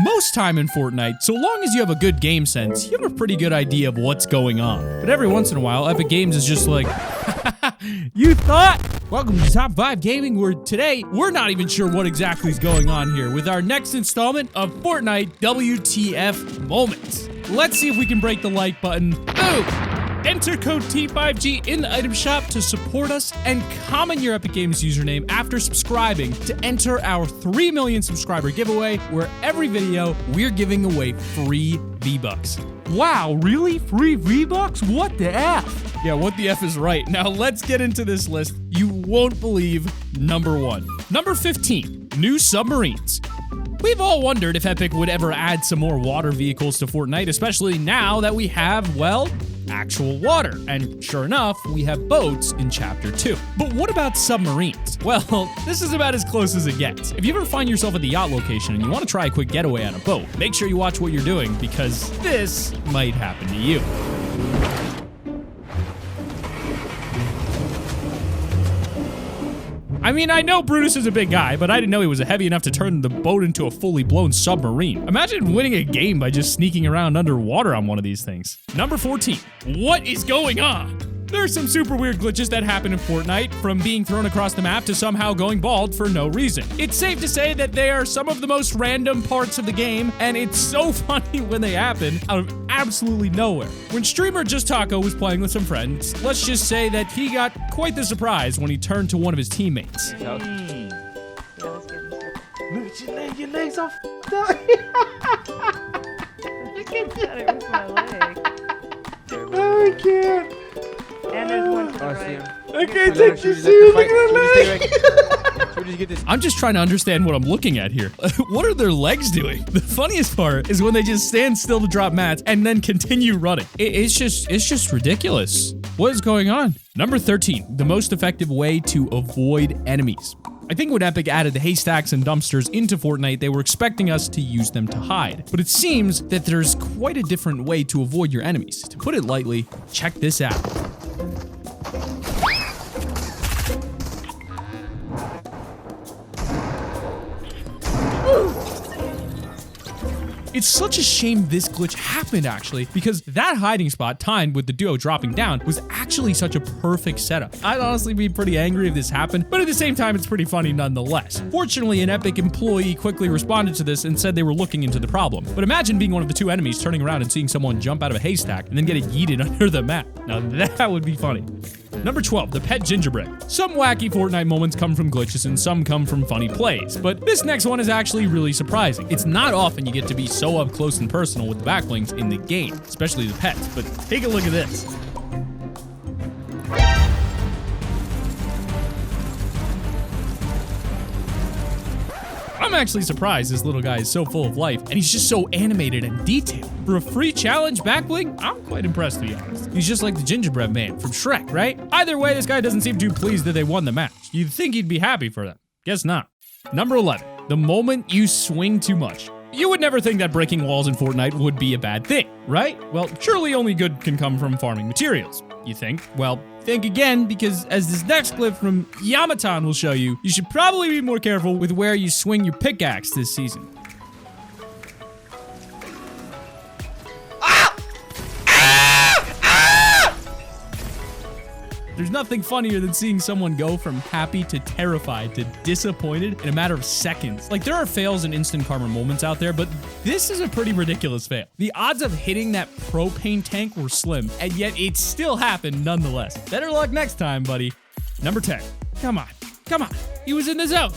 Most time in Fortnite, so long as you have a good game sense, you have a pretty good idea of what's going on. But every once in a while, Epic Games is just like, you thought? Welcome to Top 5 Gaming, where today, we're not even sure what exactly is going on here with our next installment of Fortnite WTF Moments. Let's see if we can break the like button. Boom! Enter code T5G in the item shop to support us and comment your Epic Games username after subscribing to enter our 3 million subscriber giveaway, where every video we're giving away free V-Bucks. Wow, really? Free V-Bucks? What the F? Yeah, what the F is right. Now let's get into this list. You won't believe number 1. Number 15, new submarines. We've all wondered if Epic would ever add some more water vehicles to Fortnite, especially now that we have, well, actual water. And sure enough, we have boats in Chapter 2. But what about submarines? Well, this is about as close as it gets. If you ever find yourself at the yacht location and you want to try a quick getaway on a boat, make sure you watch what you're doing, because this might happen to you. I mean, I know Brutus is a big guy, but I didn't know he was heavy enough to turn the boat into a fully blown submarine. Imagine winning a game by just sneaking around underwater on one of these things. Number 14, what is going on? There are some super weird glitches that happen in Fortnite, from being thrown across the map to somehow going bald for no reason. It's safe to say that they are some of the most random parts of the game, and it's so funny when they happen out of absolutely nowhere. When streamer Just Taco was playing with some friends, let's just say that he got quite the surprise when he turned to one of his teammates. Look at your legs are f***ed up. I can't shut it with my leg. No, I can't. And there's one to the right. I can't take you seriously. Look at my leg. I'm just trying to understand what I'm looking at here. What are their legs doing? The funniest part is when they just stand still to drop mats and then continue running. It's just ridiculous. What is going on? Number 13, the most effective way to avoid enemies. I think when Epic added the haystacks and dumpsters into Fortnite, they were expecting us to use them to hide. But it seems that there's quite a different way to avoid your enemies. To put it lightly, check this out. It's such a shame this glitch happened, actually, because that hiding spot, timed with the duo dropping down, was actually such a perfect setup. I'd honestly be pretty angry if this happened, but at the same time, it's pretty funny nonetheless. Fortunately, an Epic employee quickly responded to this and said they were looking into the problem. But imagine being one of the two enemies, turning around and seeing someone jump out of a haystack and then get it yeeted under the map. Now that would be funny. Number 12, the pet gingerbread. Some wacky Fortnite moments come from glitches and some come from funny plays, but this next one is actually really surprising. It's not often you get to be so up close and personal with the backlings in the game, especially the pets, but take a look at this. I'm actually surprised this little guy is so full of life, and he's just so animated and detailed. For a free challenge backbling, I'm quite impressed, to be honest. He's just like the gingerbread man from Shrek, right? Either way, this guy doesn't seem too pleased that they won the match. You'd think he'd be happy for them. Guess not. Number 11, the moment you swing too much. You would never think that breaking walls in Fortnite would be a bad thing, right? Well, surely only good can come from farming materials, you think? Well, think again, because as this next clip from Yamatan will show you, you should probably be more careful with where you swing your pickaxe this season. There's nothing funnier than seeing someone go from happy to terrified to disappointed in a matter of seconds. Like, there are fails and instant karma moments out there, but this is a pretty ridiculous fail. The odds of hitting that propane tank were slim, and yet it still happened nonetheless. Better luck next time, buddy. Number 10. Come on. He was in the zone.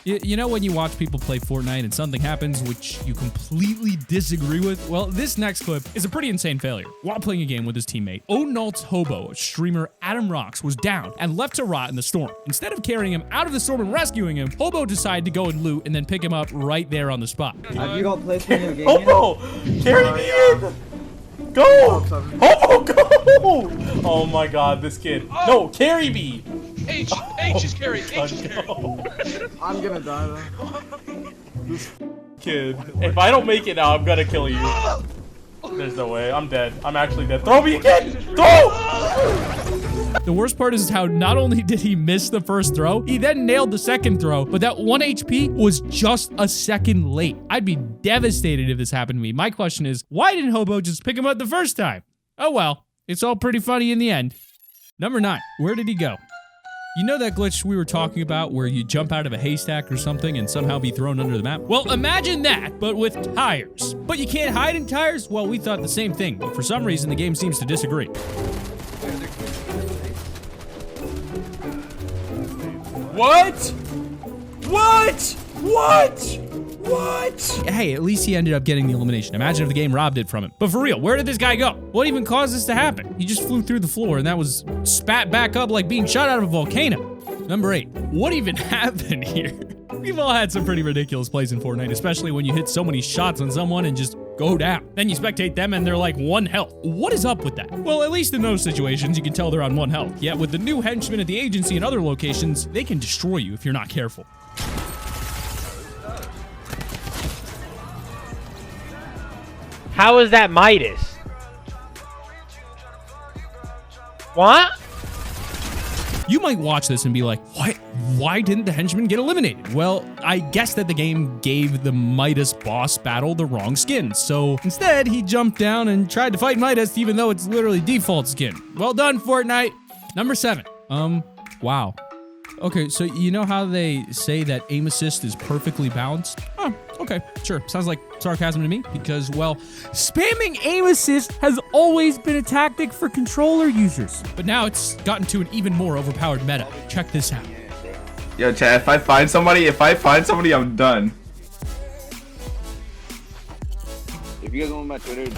You know when you watch people play Fortnite and something happens which you completely disagree with? Well, this next clip is a pretty insane failure. While playing a game with his teammate, O'Nalt's hobo streamer Adam Rocks was down and left to rot in the storm. Instead of carrying him out of the storm and rescuing him, Hobo decided to go and loot and then pick him up right there on the spot. Have you all played through your game Hobo! Carry me in! Go! Hobo, go! Oh my god, this kid. No, carry me! H is carry. H is carry. I'm gonna die though. This kid. If I don't make it now, I'm gonna kill you. There's no way. I'm dead. I'm actually dead. Throw me again! Throw! The worst part is how not only did he miss the first throw, he then nailed the second throw, but that 1 HP was just a second late. I'd be devastated if this happened to me. My question is, why didn't Hobo just pick him up the first time? Oh well, it's all pretty funny in the end. Number 9, where did he go? You know that glitch we were talking about where you jump out of a haystack or something and somehow be thrown under the map? Well, imagine that, but with tires. But you can't hide in tires? Well, we thought the same thing, but for some reason the game seems to disagree. What? What? What? What? Hey, at least he ended up getting the elimination. Imagine if the game robbed it from him. But for real, where did this guy go? What even caused this to happen? He just flew through the floor and that was spat back up like being shot out of a volcano. Number 8, what even happened here? We've all had some pretty ridiculous plays in Fortnite, especially when you hit so many shots on someone and just go down. Then you spectate them and they're like 1 health. What is up with that? Well, at least in those situations, you can tell they're on 1 health. Yet with the new henchmen at the agency and other locations, they can destroy you if you're not careful. How is that Midas? What? You might watch this and be like, what? Why didn't the henchman get eliminated? Well, I guess that the game gave the Midas boss battle the wrong skin. So instead, he jumped down and tried to fight Midas, even though it's literally default skin. Well done, Fortnite. Number 7. Wow. Okay, so you know how they say that aim assist is perfectly balanced? Oh, okay, sure. Sounds like sarcasm to me because, well, spamming aim assist has always been a tactic for controller users. But now it's gotten to an even more overpowered meta. Check this out. Yo, chat, if I find somebody, I'm done. If you guys want my Twitter,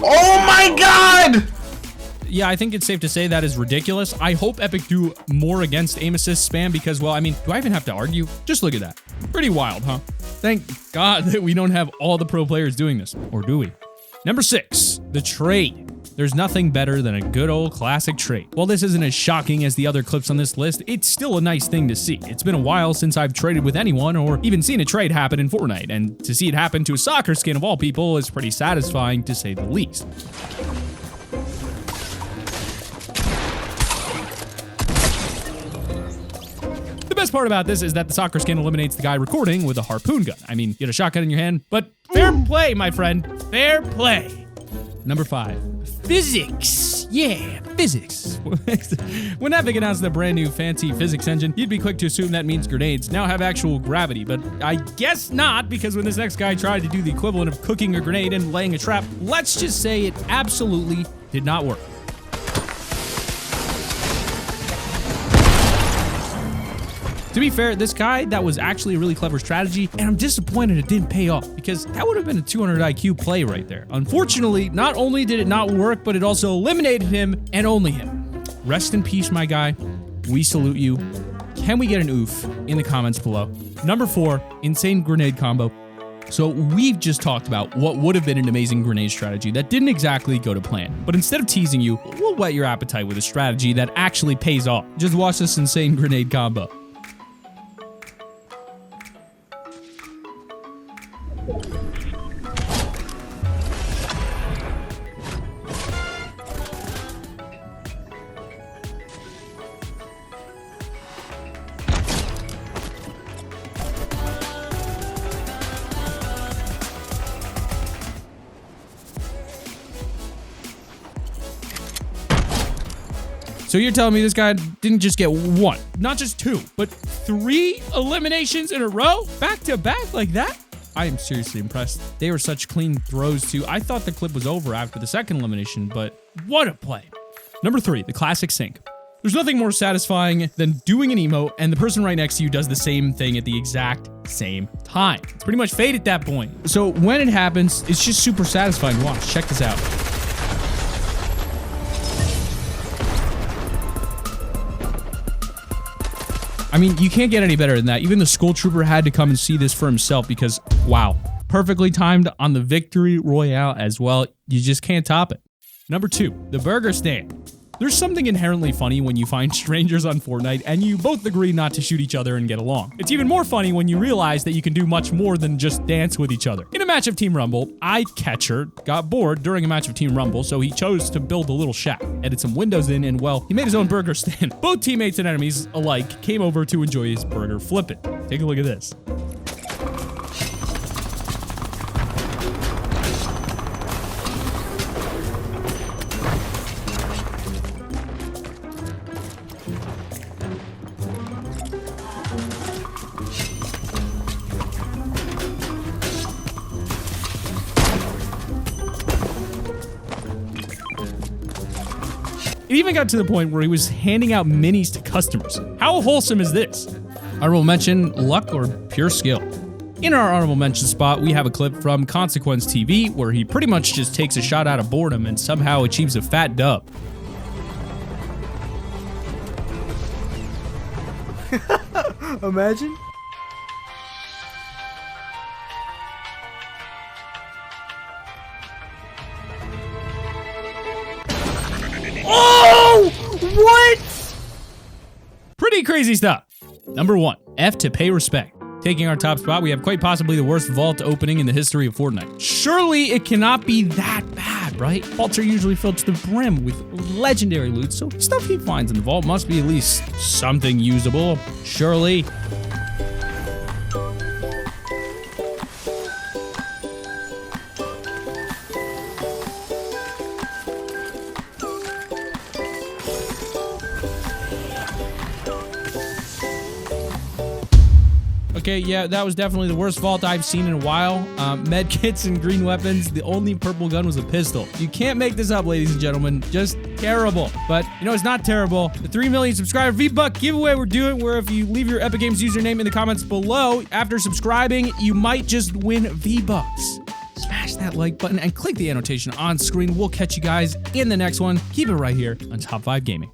Oh my god! Yeah, I think it's safe to say that is ridiculous. I hope Epic do more against aim assist spam because, well, I mean, do I even have to argue? Just look at that. Pretty wild, huh? Thank God that we don't have all the pro players doing this. Or do we? Number 6, the trade. There's nothing better than a good old classic trade. While this isn't as shocking as the other clips on this list, it's still a nice thing to see. It's been a while since I've traded with anyone or even seen a trade happen in Fortnite, and to see it happen to a soccer skin of all people is pretty satisfying to say the least. The best part about this is that the soccer skin eliminates the guy recording with a harpoon gun. I mean, you get a shotgun in your hand, but fair play, my friend. Fair play. Number 5, physics. Yeah, physics. When Epic announced the brand new fancy physics engine, you'd be quick to assume that means grenades now have actual gravity, but I guess not, because when this next guy tried to do the equivalent of cooking a grenade and laying a trap, let's just say it absolutely did not work. To be fair, this guy, that was actually a really clever strategy, and I'm disappointed it didn't pay off, because that would have been a 200 IQ play right there. Unfortunately, not only did it not work, but it also eliminated him, and only him. Rest in peace, my guy. We salute you. Can we get an oof in the comments below? Number 4, insane grenade combo. So we've just talked about what would have been an amazing grenade strategy that didn't exactly go to plan. But instead of teasing you, we'll whet your appetite with a strategy that actually pays off. Just watch this insane grenade combo. So you're telling me this guy didn't just get 1, not just 2, but 3 eliminations in a row? Back to back like that? I am seriously impressed. They were such clean throws too. I thought the clip was over after the second elimination, but what a play. Number 3, the classic sync. There's nothing more satisfying than doing an emote and the person right next to you does the same thing at the exact same time. It's pretty much fate at that point. So when it happens, it's just super satisfying to watch. Check this out. I mean, you can't get any better than that. Even the school trooper had to come and see this for himself because, wow, perfectly timed on the victory royale as well. You just can't top it. Number 2, the burger stand. There's something inherently funny when you find strangers on Fortnite and you both agree not to shoot each other and get along. It's even more funny when you realize that you can do much more than just dance with each other. In a match of Team Rumble, Catcher got bored during a match of Team Rumble, so he chose to build a little shack, edit some windows in, and well, he made his own burger stand. Both teammates and enemies alike came over to enjoy his burger flipping. Take a look at this. It even got to the point where he was handing out minis to customers. How wholesome is this? Honorable mention, luck or pure skill. In our honorable mention spot, we have a clip from Consequence TV where he pretty much just takes a shot out of boredom and somehow achieves a fat dub. Imagine. Oh! What? Pretty crazy stuff. Number 1, F to pay respect. Taking our top spot, we have quite possibly the worst vault opening in the history of Fortnite. Surely it cannot be that bad, right? Vaults are usually filled to the brim with legendary loot, so stuff he finds in the vault must be at least something usable. Surely. Okay, yeah, that was definitely the worst vault I've seen in a while. Med kits and green weapons. The only purple gun was a pistol. You can't make this up, ladies and gentlemen. Just terrible. But, you know, it's not terrible. The 3 million subscriber V-Buck giveaway we're doing, where if you leave your Epic Games username in the comments below, after subscribing, you might just win V-Bucks. Smash that like button and click the annotation on screen. We'll catch you guys in the next one. Keep it right here on Top 5 Gaming.